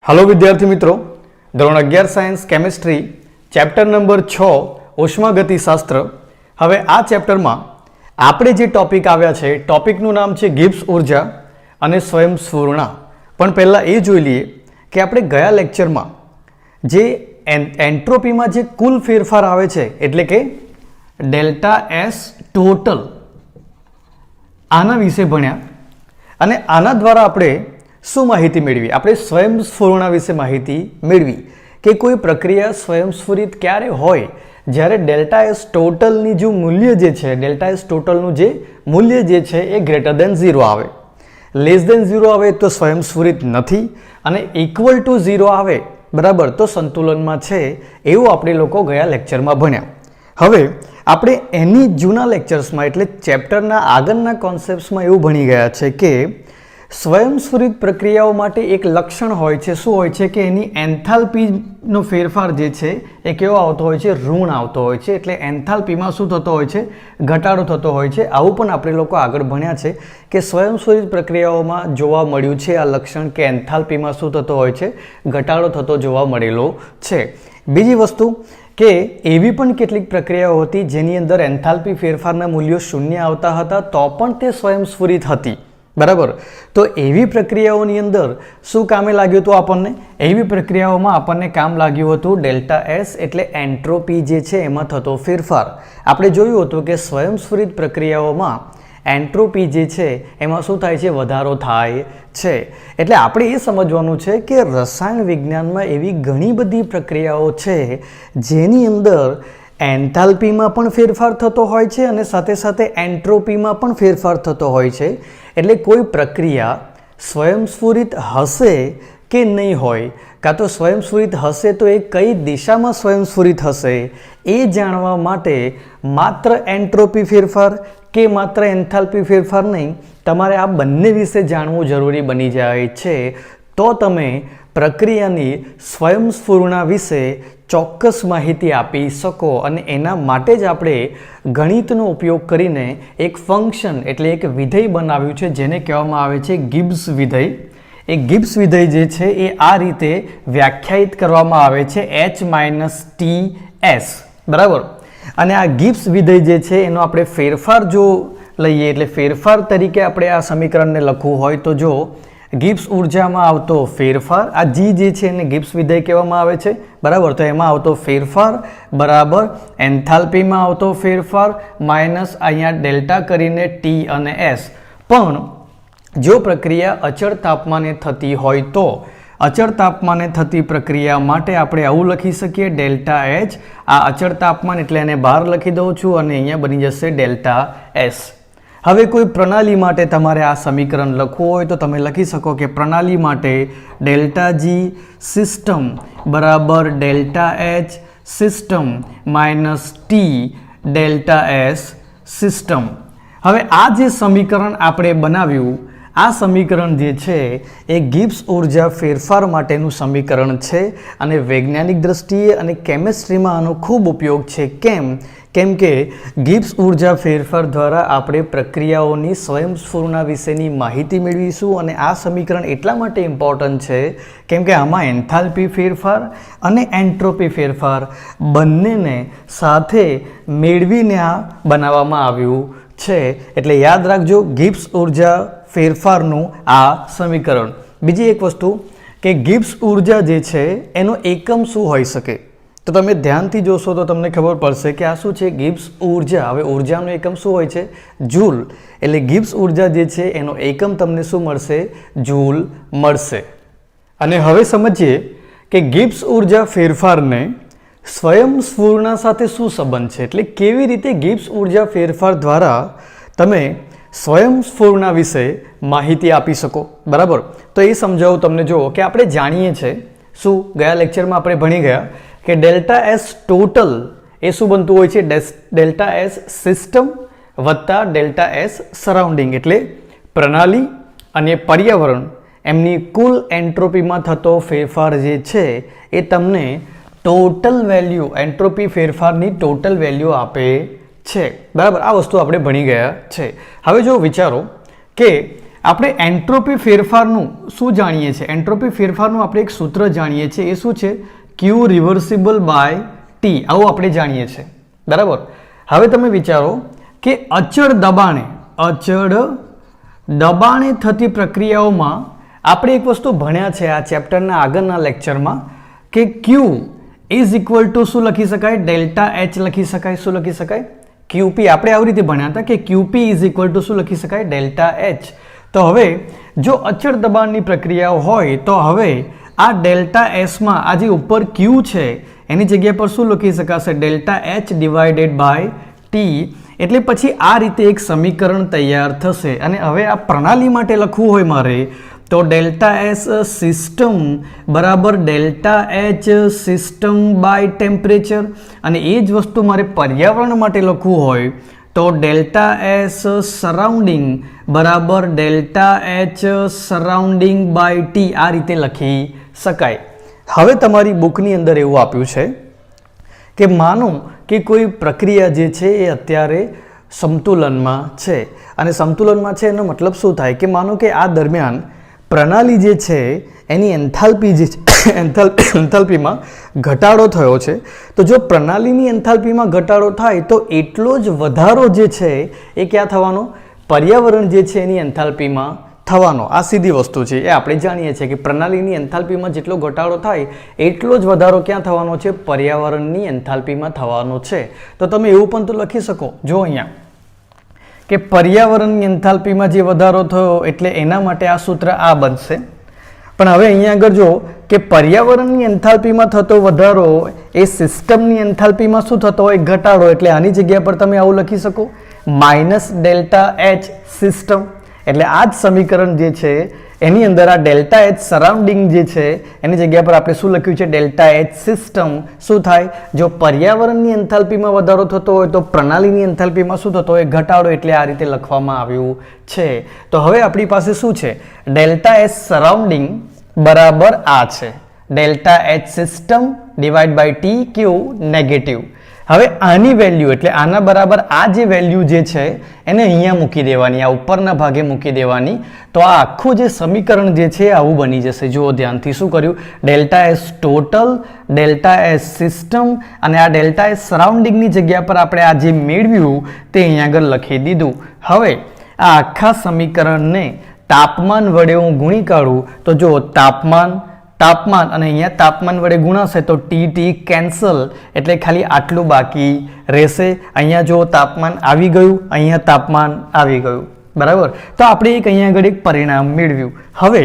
Hello विद्यार्थी मित्रों, ધોરણ 11 સાયન્સ કેમિસ્ટ્રી ચેપ્ટર નંબર 6 ઉષ્માગતિશાસ્ત્ર। હવે આ ચેપ્ટરમાં આપણે જે ટોપિક આવ્યા છે ટોપિકનું નામ છે ગિબ્સ ઉર્જા અને સ્વયંસ્ફુરણા। પણ પહેલાં એ જોઈ લઈએ કે આપણે ગયા લેક્ચરમાં જે એન્ટ્રોપીમાં જે કુલ ફેરફાર આવે છે એટલે કે ડેલ્ટા એસ ટોટલ આના વિશે ભણ્યા અને આના દ્વારા આપણે શું માહિતી મેળવી? આપણે સ્વયંસ્ફુરણા વિશે માહિતી મેળવી કે કોઈ પ્રક્રિયા સ્વયંસ્ફુરિત ક્યારે હોય? જ્યારે ડેલ્ટા એસ ટોટલની જો મૂલ્ય જે છે ડેલ્ટા એસ ટોટલનું જે મૂલ્ય જે છે એ ગ્રેટર દેન 0 આવે, લેસ દેન 0 આવે તો સ્વયંસ્ફુરિત નથી અને ઇક્વલ ટુ 0 આવે બરાબર તો સંતુલનમાં છે, એવું આપણે લોકો ગયા લેક્ચરમાં ભણ્યા। હવે આપણે એની જૂના લેક્ચર્સમાં એટલે ચેપ્ટરના આગળના કોન્સેપ્ટ્સમાં એવું ભણી ગયા છે કે સ્વયંસ્ફુરિત પ્રક્રિયાઓ માટે એક લક્ષણ હોય છે। શું હોય છે કે એની એન્થાલ્પીનો ફેરફાર જે છે એ કેવો આવતો હોય છે? ઋણ આવતો હોય છે। એટલે એન્થાલ્પીમાં શું થતો હોય છે? ઘટાડો થતો હોય છે। આવું પણ આપણે લોકો આગળ ભણ્યા છે કે સ્વયંસ્ફુરિત પ્રક્રિયાઓમાં જોવા મળ્યું છે આ લક્ષણ કે એન્થાલ્પીમાં શું થતો હોય છે? ઘટાડો થતો જોવા મળેલો છે। બીજી વસ્તુ કે એવી પણ કેટલીક પ્રક્રિયાઓ હતી જેની અંદર એન્થાલ્પી ફેરફારના મૂલ્યો શૂન્ય આવતા હતા તો પણ તે સ્વયંસ્ફુરિત હતી બરાબર। તો એવી પ્રક્રિયાઓની અંદર શું કામે લાગ્યું હતું આપણને? એવી પ્રક્રિયાઓમાં આપણને કામ લાગ્યું હતું ડેલ્ટા એસ એટલે એન્ટ્રોપી જે છે એમાં થતો ફેરફાર। આપણે જોયું હતું કે સ્વયંસ્ફુરિત પ્રક્રિયાઓમાં એન્ટ્રોપી જે છે એમાં શું થાય છે? વધારો થાય છે। એટલે આપણે એ સમજવાનું છે કે રસાયણ વિજ્ઞાનમાં એવી ઘણી બધી પ્રક્રિયાઓ છે જેની અંદર એન્થાલ્પીમાં પણ ફેરફાર થતો હોય છે અને સાથે સાથે એન્ટ્રોપીમાં પણ ફેરફાર થતો હોય છે। એટલે કોઈ પ્રક્રિયા સ્વયંસ્ફુરિત હશે કે નહીં હોય, કાં તો સ્વયંસ્ફુરિત હશે તો એ કઈ દિશામાં સ્વયંસ્ફુરિત હશે એ જાણવા માટે માત્ર એન્ટ્રોપી ફેરફાર કે માત્ર એન્થાલ્પી ફેરફાર નહીં, તમારે આ બંને વિશે જાણવું જરૂરી બની જાય છે। તો તમે પ્રક્રિયાની સ્વયંસ્ફુરણા વિશે ચોક્કસ માહિતી આપી શકો અને એના માટે જ આપણે ગણિતનો ઉપયોગ કરીને એક ફંક્શન એટલે એક વિધેય બનાવ્યું છે જેને કહેવામાં આવે છે ગિબ્સ વિધેય। એ ગિબ્સ વિધેય જે છે એ આ રીતે વ્યાખ્યાયિત કરવામાં આવે છે h-ts બરાબર। અને આ ગિબ્સ વિધેય જે છે એનો આપણે ફેરફાર જો લઈએ એટલે ફેરફાર તરીકે આપણે આ સમીકરણને લખવું હોય તો જો ગિબ્સ ઉર્જામાં આવતો ફેરફાર, આ જી જે છે એને ગિબ્સ વિધેય કહેવામાં આવે છે બરાબર। તો એમાં આવતો ફેરફાર બરાબર એન્થાલ્પીમાં આવતો ફેરફાર માઇનસ અહીંયા ડેલ્ટા કરીને ટી અને એસ। પણ જો પ્રક્રિયા અચળ તાપમાને થતી હોય તો અચળ તાપમાને થતી પ્રક્રિયા માટે આપણે આવું લખી શકીએ ડેલ્ટા એચ, આ અચળ તાપમાન એટલે એને બહાર લખી દઉં છું અને અહીંયા બની જશે ડેલ્ટા એસ। હવે કોઈ પ્રણાલી માટે તમારે આ સમીકરણ લખવું હોય તો તમે લખી શકો કે પ્રણાલી માટે ડેલ્ટા જી સિસ્ટમ બરાબર delta H system minus T delta S system. હવે આ જે સમીકરણ આપણે બનાવ્યું આ સમીકરણ જે છે એ ગિબ્સ ઉર્જા ફેરફાર માટેનું સમીકરણ છે અને વૈજ્ઞાનિક દ્રષ્ટિએ અને કેમિસ્ટ્રીમાં આનો ખૂબ ઉપયોગ છે। કેમ કે ગિબ્સ ઉર્જા ફેરફાર દ્વારા આપણે પ્રક્રિયાઓની સ્વયંસ્ફુરણા વિશેની માહિતી મેળવીશું અને આ સમીકરણ એટલા માટે ઇમ્પોર્ટન્ટ છે કેમ કે આમાં એન્થાલ્પી ફેરફાર અને એન્ટ્રોપી ફેરફાર બંનેને સાથે મેળવીને આ બનાવવામાં આવ્યું છે। એટલે યાદ રાખજો ગિબ્સ ઉર્જા ફેરફારનું આ સમીકરણ। બીજી એક વસ્તુ કે ગિબ્સ ઉર્જા જે છે એનો એકમ શું હોઈ શકે? તો તમે ધ્યાનથી જોશો તો તમને ખબર પડશે કે આ શું છે? ગિબ્સ ઉર્જા। હવે ઉર્જાનો એકમ શું હોય છે? જૂલ। એટલે ગિબ્સ ઉર્જા જે છે એનો એકમ તમને શું મળશે? જૂલ મળશે। અને હવે સમજીએ કે ગિબ્સ ઉર્જા ફેરફારને સ્વયંસ્ફુરણા સાથે શું સંબંધ છે, એટલે કેવી રીતે ગિબ્સ ઉર્જા ફેરફાર દ્વારા તમે સ્વયંસ્ફુરણા વિશે માહિતી આપી શકો બરાબર। તો એ સમજાવું તમને। જુઓ કે આપણે જાણીએ છીએ શું ગયા લેક્ચરમાં આપણે ભણી ગયા કે ડેલ્ટા એસ ટોટલ એ શું બનતું હોય છે? ડેલ્ટા એસ સિસ્ટમ વત્તા ડેલ્ટા એસ સરાઉન્ડિંગ એટલે પ્રણાલી અને પર્યાવરણ એમની કુલ એન્ટ્રોપીમાં થતો ફેરફાર જે છે એ તમને ટોટલ વેલ્યુ એન્ટ્રોપી ફેરફારની ટોટલ વેલ્યુ આપે છે બરાબર। આ વસ્તુ આપણે ભણી ગયા છે। હવે જો વિચારો કે આપણે એન્ટ્રોપી ફેરફારનું શું જાણીએ છીએ? એન્ટ્રોપી ફેરફારનું આપણે એક સૂત્ર જાણીએ છીએ. એ શું છે? Q reversible by T. આવું આપણે જાણીએ છીએ. બરાબર. હવે તમે વિચારો કે અચળ દબાણે થતી પ્રક્રિયાઓમાં આપણે એક વસ્તુ ભણ્યા છે આ ચેપ્ટરના આગળના લેક્ચરમાં કે Q ઇઝ ઇક્વલ ટુ શું લખી શકાય? ડેલ્ટા એચ લખી શકાય. શું લખી શકાય? QP. આપણે આવી રીતે ભણ્યા હતા કે QP ઇઝ ઇક્વલ ટુ શું લખી શકાય? Delta H. તો હવે જો અચળ દબાણની પ્રક્રિયાઓ હોય તો હવે આ ડેલ્ટા એસમાં આ જે ઉપર Q છે એની જગ્યા પર શું લખી શકાશે? Delta H divided by T. એટલે પછી આ રીતે એક સમીકરણ તૈયાર થશે. અને હવે આ પ્રણાલી માટે લખવું હોય મારે તો ડેલ્ટા એસ સિસ્ટમ બરાબર delta H system by temperature. અને એ જ વસ્તુ મારે પર્યાવરણ માટે લખવું હોય તો ડેલ્ટા એસ સરાઉન્ડિંગ બરાબર delta H surrounding by T. આ રીતે લખી શકાય. હવે તમારી બુકની અંદર એવું આપ્યું છે કે માનો કે કોઈ પ્રક્રિયા જે છે એ અત્યારે સમતુલનમાં છે. અને સમતુલનમાં છે એનો મતલબ શું થાય કે માનો કે આ દરમિયાન પ્રણાલી જે છે એની એન્થાલ્પી જે એન્થાલ્પીમાં ઘટાડો થયો છે. તો જો પ્રણાલીની એન્થાલ્પીમાં ઘટાડો થાય તો એટલો જ વધારો જે છે એ ક્યાં થવાનો? પર્યાવરણ જે છે એની એન્થાલ્પીમાં થવાનો. આ સીધી વસ્તુ છે. એ આપણે જાણીએ છીએ કે પ્રણાલીની એન્થાલ્પીમાં જેટલો ઘટાડો થાય એટલો જ વધારો ક્યાં થવાનો છે? પર્યાવરણની એન્થાલ્પીમાં થવાનો છે. તો તમે એવું પણ તો લખી શકો. જો અહીંયા કે પર્યાવરણની એન્થાલ્પીમાં જે વધારો થયો એટલે એના માટે આ સૂત્ર આ બનશે. પણ હવે અહીંયા આગળ જો કે પર્યાવરણની એન્થાલ્પીમાં થતો વધારો એ સિસ્ટમની એન્થાલ્પીમાં શું થતો હોય? ઘટાડો. એટલે આની જગ્યા પર તમે આવું લખી શકો માઇનસ ડેલ્ટા એચ સિસ્ટમ. એટલે આ જ સમીકરણ જે છે એની અંદર આ ડેલ્ટા એચ સરાઉન્ડિંગ જે છે એની જગ્યા પર આપણે શું લખ્યું છે? Delta H system. શું થાય? જો પર્યાવરણની એન્થાલ્પીમાં વધારો થતો હોય તો પ્રણાલીની એન્થાલ્પીમાં શું થતો હોય? ઘટાડો. એટલે આ રીતે લખવામાં આવ્યું છે. તો હવે આપણી પાસે શું છે? ડેલ્ટા એચ સરાઉન્ડિંગ બરાબર આ છે delta H system divide by T. Q negative. હવે આની વેલ્યુ એટલે આના બરાબર આ જે વેલ્યુ જે છે એને અહીંયા મૂકી દેવાની, આ ઉપરના ભાગે મૂકી દેવાની. તો આ આખું જે સમીકરણ જે છે આવું બની જશે. જુઓ ધ્યાનથી શું કર્યું? Delta S total, delta S system અને આ ડેલ્ટા એસ સરાઉન્ડિંગની જગ્યા પર આપણે આ જે મેળવ્યું તે અહીંયા આગળ લખી દીધું. હવે આ આખા સમીકરણને તાપમાન વડે હું ગુણી કાઢું તો જુઓ તાપમાન અને અહીંયા તાપમાન વડે ગુણાશે તો ટી કેન્સલ. એટલે ખાલી આટલું બાકી રહેશે. અહીંયા જો તાપમાન આવી ગયું, અહીંયા તાપમાન આવી ગયું. બરાબર. તો આપણે એક અહીંયા આગળ એક પરિણામ મેળવ્યું. હવે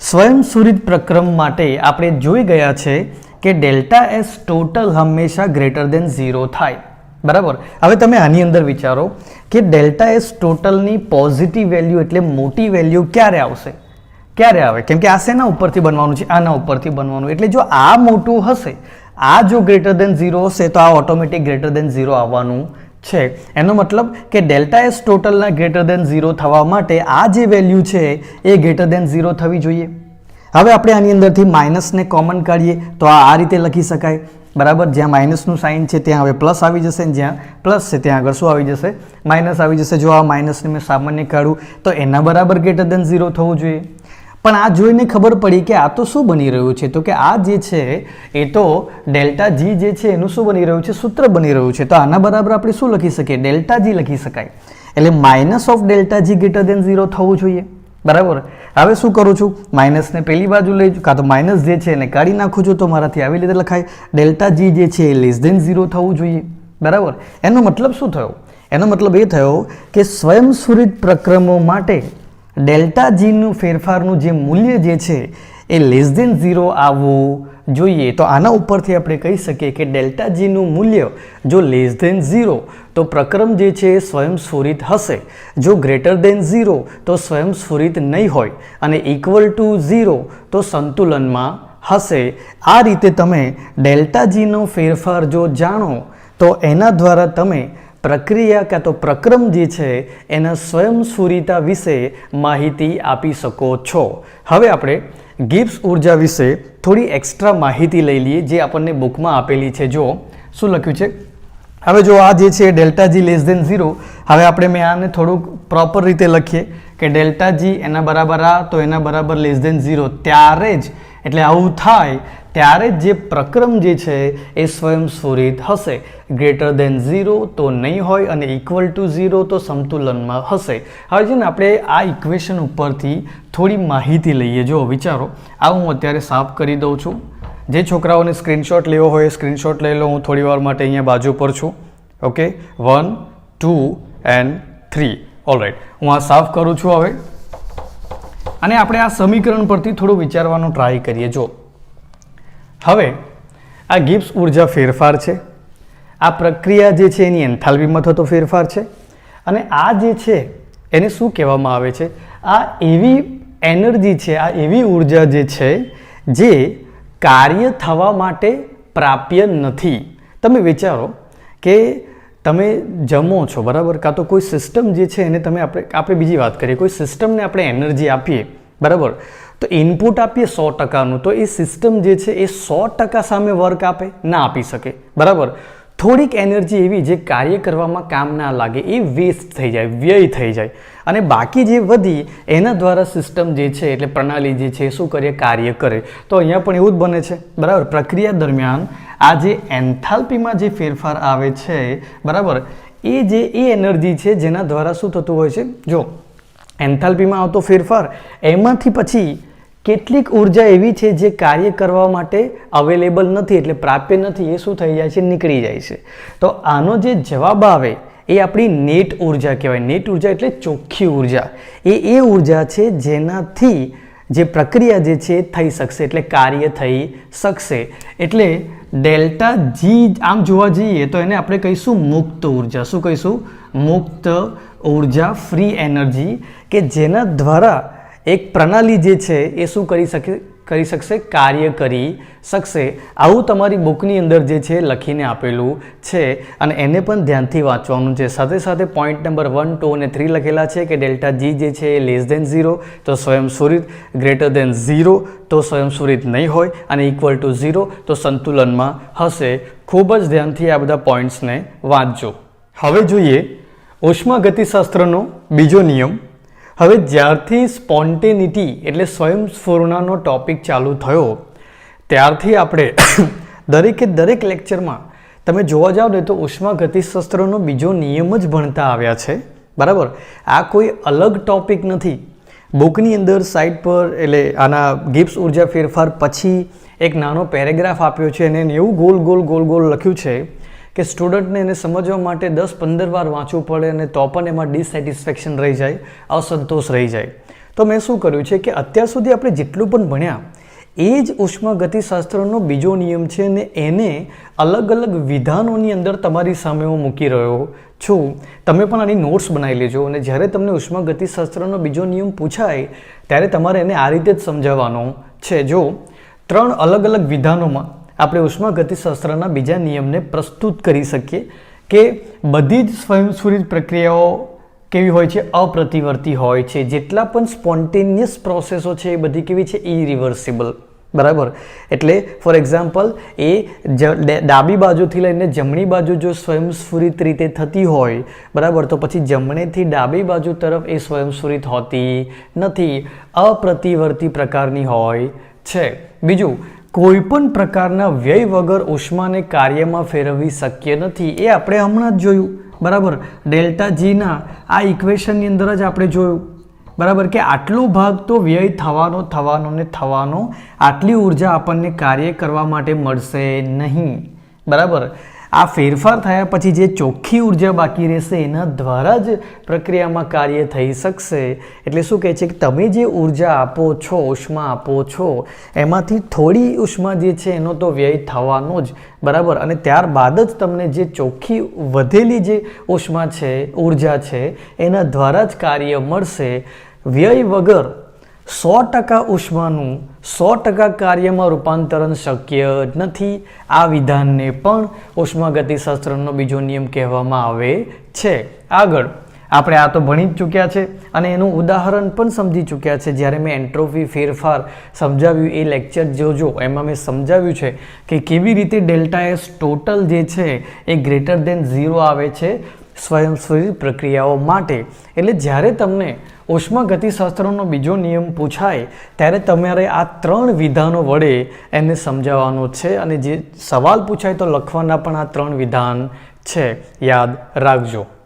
સ્વયંસ્ફુરિત પ્રક્રમ માટે આપણે જોઈ ગયા છે કે ડેલ્ટા એસ ટોટલ હંમેશા ગ્રેટર દેન 0 થાય. બરાબર. હવે તમે આની અંદર વિચારો કે ડેલ્ટા એસ ટોટલની પોઝિટિવ વેલ્યુ એટલે મોટી વેલ્યુ ક્યારે આવશે? ક્યારે આવે? કેમ કે આ શેના ઉપરથી બનવાનું છે? આના ઉપરથી બનવાનું. એટલે જો આ મોટું હશે, આ જો ગ્રેટર દેન 0 હશે તો આ ઓટોમેટિક ગ્રેટર દેન 0 આવવાનું છે. એનો મતલબ કે ડેલ્ટા એસ ટોટલના ગ્રેટર દેન 0 થવા માટે આ જે વેલ્યુ છે એ ગ્રેટર દેન 0 થવી જોઈએ. હવે આપણે આની અંદરથી માઇનસને કોમન કાઢીએ તો આ રીતે લખી શકાય. બરાબર. જ્યાં માઇનસનું સાઇન છે ત્યાં હવે પ્લસ આવી જશે, જ્યાં પ્લસ છે ત્યાં આગળ શું આવી જશે? માઇનસ આવી જશે. જો આ માઇનસને મેં સામાન્ય કાઢું તો એના બરાબર ગ્રેટર દેન 0 થવું જોઈએ. પણ આ જોઈને ખબર પડી કે આ તો શું બની રહ્યું છે? તો કે આ જે છે એ તો ડેલ્ટા જી જે છે એનું શું બની રહ્યું છે? સૂત્ર બની રહ્યું છે. તો આના બરાબર આપણે શું લખી શકીએ? ડેલ્ટા જી લખી શકાય. એટલે minus of delta G greater than 0 થવું જોઈએ. બરાબર. હવે શું કરું છું? માઇનસને પેલી બાજુ લઈ કાં તો માઇનસ જે છે એને કાઢી નાખું છું તો મારાથી આવી રીતે લખાય ડેલ્ટા જી જે છે એ લેસ દેન 0 થવું જોઈએ. બરાબર. એનો મતલબ શું થયો? એનો મતલબ એ થયો કે સ્વયંસ્ફુરિત પ્રક્રમો માટે ડેલ્ટા જીનું ફેરફારનું જે મૂલ્ય જે છે એ લેસ દેન 0 આવવું જોઈએ. તો આના ઉપરથી આપણે કહી શકીએ કે ડેલ્ટા જીનું મૂલ્ય જો લેસ દેન 0 તો પ્રક્રમ જે છે એ સ્વયંસ્ફુરિત હશે. જો ગ્રેટર દેન 0 તો સ્વયંસ્ફુરિત નહીં હોય અને ઇક્વલ ટુ 0 તો સંતુલનમાં હશે. આ રીતે તમે ડેલ્ટા જીનો ફેરફાર જો જાણો તો એના દ્વારા તમે પ્રક્રિયા કાં તો પ્રક્રમ જે છે એના સ્વયંસ્ફુરિતા વિશે માહિતી આપી શકો છો. હવે આપણે ગિબ્સ ઉર્જા વિશે થોડી એક્સ્ટ્રા માહિતી લઈ લઈએ જે આપણને બુકમાં આપેલી છે. જો શું લખ્યું છે? હવે જો આ જે છે ડેલ્ટા જી લેસ દેન 0. હવે આપણે મેં આને થોડુંક પ્રોપર રીતે લખીએ કે ડેલ્ટા જી એના બરાબર આ તો એના બરાબર લેસ દેન 0, ત્યારે જ એટલે આવું થાય ત્યારે જ જે પ્રક્રમ જે છે એ સ્વયંસ્ફુરિત હશે. ગ્રેટર દેન 0 તો નહીં હોય અને ઇક્વલ ટુ 0 તો સંતુલનમાં હશે. હવે છે ને આપણે આ ઇક્વેશન ઉપરથી થોડી માહિતી લઈએ. જો વિચારો, આ હું અત્યારે સાફ કરી દઉં છું. જે છોકરાઓને સ્ક્રીનશોટ લેવો હોય સ્ક્રીનશોટ લઈ લો. હું થોડી વાર માટે અહીંયા બાજુ પર છું. Okay, 1, 2 and 3. ઓલરાઈટ, હું આ સાફ કરું છું હવે. અને આપણે આ સમીકરણ પરથી થોડું વિચારવાનો ટ્રાય કરીએ. જો હવે આ ગિબ્સ ઉર્જા ફેરફાર છે, આ પ્રક્રિયા જે છે એની એન્થાલ્પીમાં થતો ફેરફાર છે, અને આ જે છે એને શું કહેવામાં આવે છે? આ એવી એનર્જી છે, આ એવી ઉર્જા જે છે જે કાર્ય થવા માટે પ્રાપ્ય નથી. તમે વિચારો કે તમે જમો છો, બરાબર, કાં તો કોઈ સિસ્ટમ જે છે એને તમે આપણે બીજી વાત કરીએ, કોઈ સિસ્ટમને આપણે એનર્જી આપીએ, બરાબર, તો ઇનપુટ આપીએ 100%નું, તો એ સિસ્ટમ જે છે એ 100% સામે વર્ક આપે? ના આપી શકે, બરાબર. થોડીક એનર્જી એવી જે કાર્ય કરવામાં કામ ના લાગે, એ વેસ્ટ થઈ જાય, વ્યય થઈ જાય, અને બાકી જે વધી એના દ્વારા સિસ્ટમ જે છે એટલે પ્રણાલી જે છે શું કરે? કાર્ય કરે. તો અહીંયા પણ એવું જ બને છે, બરાબર. પ્રક્રિયા દરમિયાન આ જે એન્થાલ્પીમાં જે ફેરફાર આવે છે, બરાબર, એ એનર્જી છે જેના દ્વારા શું થતું હોય છે? જો એન્થાલ્પીમાં આવતો ફેરફાર, એમાંથી પછી કેટલીક ઉર્જા એવી છે જે કાર્ય કરવા માટે અવેલેબલ નથી, એટલે પ્રાપ્ય નથી, એ શું થઈ જાય છે? નીકળી જાય છે. તો આનો જે જવાબ આવે એ આપણી નેટ ઉર્જા કહેવાય. નેટ ઉર્જા એટલે ચોખ્ખી ઉર્જા. એ ઉર્જા છે જેનાથી જે પ્રક્રિયા જે છે થઈ શકશે, એટલે કાર્ય થઈ શકશે. એટલે ડેલ્ટા જી આમ જોવા જઈએ તો એને આપણે કહીશું મુક્ત ઉર્જા. શું કહીશું? મુક્ત ઉર્જા, ફ્રી એનર્જી, કે જેના દ્વારા એક પ્રણાલી જે છે એ શું કરી શકશે? કાર્ય કરી શકશે. આવું તમારી બુકની અંદર જે છે લખીને આપેલું છે, અને એને પણ ધ્યાનથી વાંચવાનું છે. સાથે સાથે પોઈન્ટ નંબર 1, 2 અને 3 લખેલા છે કે ડેલ્ટા જી જે છે એ લેસ દેન 0 તો સ્વયંસ્ફુરિત, ગ્રેટર દેન 0 તો સ્વયંસ્ફુરિત નહીં હોય, અને ઇક્વલ ટુ 0 તો સંતુલનમાં હશે. ખૂબ જ ધ્યાનથી આ બધા પોઈન્ટ્સને વાંચજો. હવે જોઈએ ઉષ્માગતિશાસ્ત્રનો બીજો નિયમ. હવે જ્યારથી સ્પોન્ટેનિટી એટલે સ્વયંસ્ફુરણાનો ટોપિક ચાલુ થયો ત્યારથી આપણે દરેક લેક્ચરમાં તમે જોવા જાઓ ને તો ઉષ્માગતિશાસ્ત્રનો બીજો નિયમ જ ભણતા આવ્યા છે, બરાબર. આ કોઈ અલગ ટોપિક નથી. બુકની અંદર સાઇડ પર એટલે આના ગિબ્સ ઉર્જા ફેરફાર પછી એક નાનો પેરેગ્રાફ આપ્યો છે, અને એવું ગોલ લખ્યું છે કે સ્ટુડન્ટને એને સમજવા માટે 10-15 વાર વાંચવું પડે, અને તો પણ એમાં ડિસેટિસ્ફેક્શન રહી જાય, અસંતોષ રહી જાય. તો મેં શું કર્યું છે કે અત્યાર સુધી આપણે જેટલું પણ ભણ્યા એ જ ઉષ્માગતિશાસ્ત્રનો બીજો નિયમ છે, અને એને અલગ અલગ વિધાનોની અંદર તમારી સામે હું મૂકી રહ્યો છું. તમે પણ આની નોટ્સ બનાવી લેજો, અને જ્યારે તમને ઉષ્માગતિશાસ્ત્રનો બીજો નિયમ પૂછાય ત્યારે તમારે એને આ રીતે જ સમજાવવાનો છે. જો 3 અલગ અલગ વિધાનોમાં આપણે ઉષ્માગતિશાસ્ત્રના બીજા નિયમને પ્રસ્તુત કરી શકીએ કે બધી જ સ્વયંસ્ફુરિત પ્રક્રિયાઓ કેવી હોય છે? અપ્રતિવર્તી હોય છે. જેટલા પણ સ્પોન્ટેનિયસ પ્રોસેસો છે એ બધી કેવી છે? ઇરિવર્સિબલ, બરાબર. એટલે ફોર એક્ઝામ્પલ એ ડાબી બાજુથી લઈને જમણી બાજુ જો સ્વયંસ્ફુરિત રીતે થતી હોય, બરાબર, તો પછી જમણેથી ડાબી બાજુ તરફ એ સ્વયંસ્ફુરિત હોતી નથી, અપ્રતિવર્તી પ્રકારની હોય છે. બીજું, કોઈ પણ પ્રકારના વ્યય વગર ઉષ્માને કાર્યમાં ફેરવવી શક્ય નથી. એ આપણે હમણાં જ જોયું, બરાબર. ડેલ્ટા જીના આ ઇક્વેશનની અંદર જ આપણે જોયું, બરાબર, કે આટલો ભાગ તો વ્યય થવાનો, આટલી ઉર્જા આપણને કાર્ય કરવા માટે મળશે નહીં, બરાબર. આ ફેરફાર થયા પછી જે ચોખ્ખી ઉર્જા બાકી રહેશે એના દ્વારા જ પ્રક્રિયામાં કાર્ય થઈ શકશે. એટલે શું કહે છે કે તમે જે ઉર્જા આપો છો, ઉષ્મા આપો છો, એમાંથી થોડી ઉષ્મા જે છે એનો તો વ્યય થવાનો જ, બરાબર. અને ત્યારબાદ જ તમને જે ચોખ્ખી વધેલી જે ઉષ્મા છે, ઉર્જા છે, એના દ્વારા જ કાર્ય મળશે. વ્યય વગર 100% ઉષ્માનું 100% કાર્યમાં રૂપાંતરણ શક્ય નથી. આ વિધાનને પણ ઉષ્માગતિશાસ્ત્રનો બીજો નિયમ કહેવામાં આવે છે. આગળ આપણે આ તો ભણી જ ચૂક્યા છે, અને એનું ઉદાહરણ પણ સમજી ચૂક્યા છે. જ્યારે મેં એન્ટ્રોપી ફેરફાર સમજાવ્યું એ લેક્ચર જોજો, એમાં મેં સમજાવ્યું છે કે કેવી રીતે ડેલ્ટા એસ ટોટલ જે છે એ ગ્રેટર દેન 0 આવે છે સ્વયંસ્ફુરિત પ્રક્રિયાઓ માટે. એટલે જ્યારે તમને ઉષ્માગતિશાસ્ત્રનો બીજો નિયમ પૂછાય ત્યારે તમારે આ 3 વિધાનો વડે એને સમજાવવાનું છે અને જે સવાલ પૂછાય તો લખવાના પણ આ 3 વિધાન છે, યાદ રાખજો.